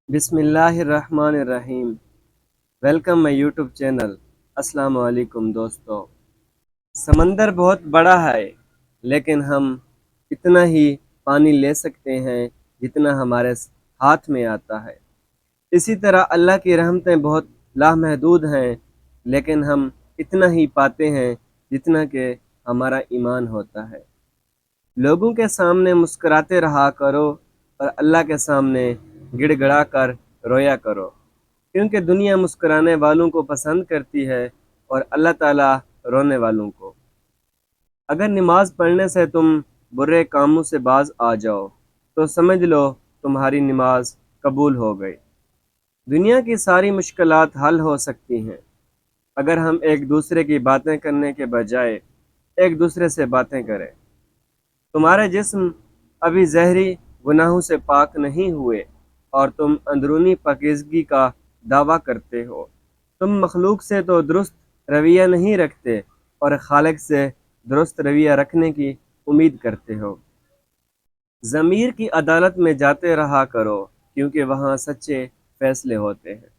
بسم اللہ الرحمن الرحیم۔ ویلکم مائی یوٹیوب چینل۔ السلام علیکم دوستو۔ سمندر بہت بڑا ہے لیکن ہم اتنا ہی پانی لے سکتے ہیں جتنا ہمارے ہاتھ میں آتا ہے۔ اسی طرح اللہ کی رحمتیں بہت لامحدود ہیں لیکن ہم اتنا ہی پاتے ہیں جتنا کہ ہمارا ایمان ہوتا ہے۔ لوگوں کے سامنے مسکراتے رہا کرو اور اللہ کے سامنے گڑ گڑا کر رویا کرو، کیونکہ دنیا مسکرانے والوں کو پسند کرتی ہے اور اللہ تعالیٰ رونے والوں کو۔ اگر نماز پڑھنے سے تم برے کاموں سے باز آ جاؤ تو سمجھ لو تمہاری نماز قبول ہو گئی۔ دنیا کی ساری مشکلات حل ہو سکتی ہیں اگر ہم ایک دوسرے کی باتیں کرنے کے بجائے ایک دوسرے سے باتیں کریں۔ تمہارے جسم ابھی زہری گناہوں سے پاک نہیں ہوئے اور تم اندرونی پاکیزگی کا دعویٰ کرتے ہو۔ تم مخلوق سے تو درست رویہ نہیں رکھتے اور خالق سے درست رویہ رکھنے کی امید کرتے ہو۔ ضمیر کی عدالت میں جاتے رہا کرو کیونکہ وہاں سچے فیصلے ہوتے ہیں۔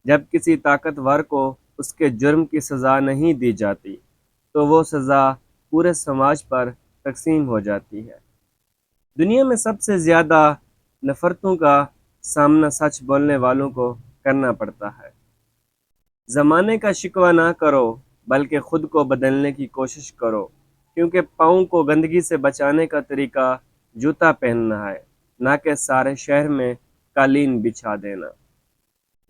جب کسی طاقتور کو اس کے جرم کی سزا نہیں دی جاتی تو وہ سزا پورے سماج پر تقسیم ہو جاتی ہے۔ دنیا میں سب سے زیادہ نفرتوں کا سامنا سچ بولنے والوں کو کرنا پڑتا ہے۔ زمانے کا شکوہ نہ کرو بلکہ خود کو بدلنے کی کوشش کرو، کیونکہ پاؤں کو گندگی سے بچانے کا طریقہ جوتا پہننا ہے، نہ کہ سارے شہر میں قالین بچھا دینا۔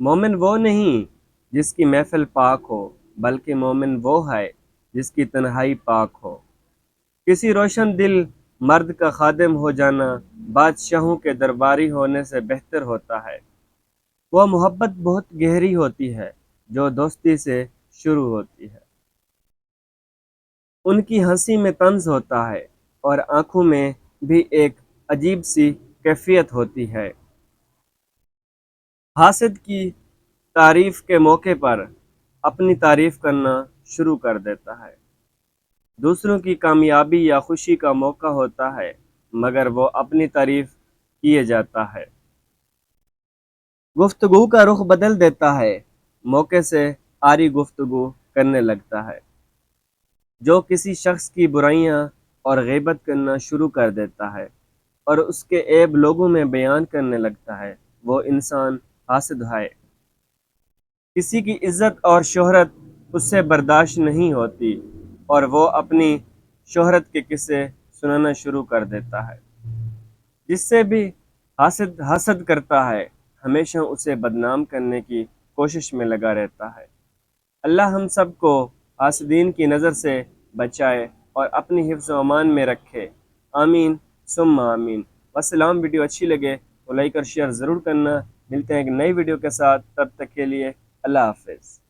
مومن وہ نہیں جس کی محفل پاک ہو، بلکہ مومن وہ ہے جس کی تنہائی پاک ہو۔ کسی روشن دل مرد کا خادم ہو جانا بادشاہوں کے درباری ہونے سے بہتر ہوتا ہے۔ وہ محبت بہت گہری ہوتی ہے جو دوستی سے شروع ہوتی ہے۔ ان کی ہنسی میں طنز ہوتا ہے اور آنکھوں میں بھی ایک عجیب سی کیفیت ہوتی ہے۔ حاسد کی تعریف کے موقع پر اپنی تعریف کرنا شروع کر دیتا ہے۔ دوسروں کی کامیابی یا خوشی کا موقع ہوتا ہے مگر وہ اپنی تعریف کیے جاتا ہے۔ گفتگو کا رخ بدل دیتا ہے، موقع سے آری گفتگو کرنے لگتا ہے۔ جو کسی شخص کی برائیاں اور غیبت کرنا شروع کر دیتا ہے اور اس کے عیب لوگوں میں بیان کرنے لگتا ہے، وہ انسان حاسد ہے۔ کسی کی عزت اور شہرت اس سے برداشت نہیں ہوتی اور وہ اپنی شہرت کے قصے سنانا شروع کر دیتا ہے۔ جس سے بھی حاسد حسد کرتا ہے ہمیشہ اسے بدنام کرنے کی کوشش میں لگا رہتا ہے۔ اللہ ہم سب کو حاسدین کی نظر سے بچائے اور اپنی حفظ و امان میں رکھے، آمین ثم آمین۔ والسلام۔ ویڈیو اچھی لگے تو لائک اور شیئر ضرور کرنا۔ ملتے ہیں ایک نئی ویڈیو کے ساتھ، تب تک کے لیے اللہ حافظ۔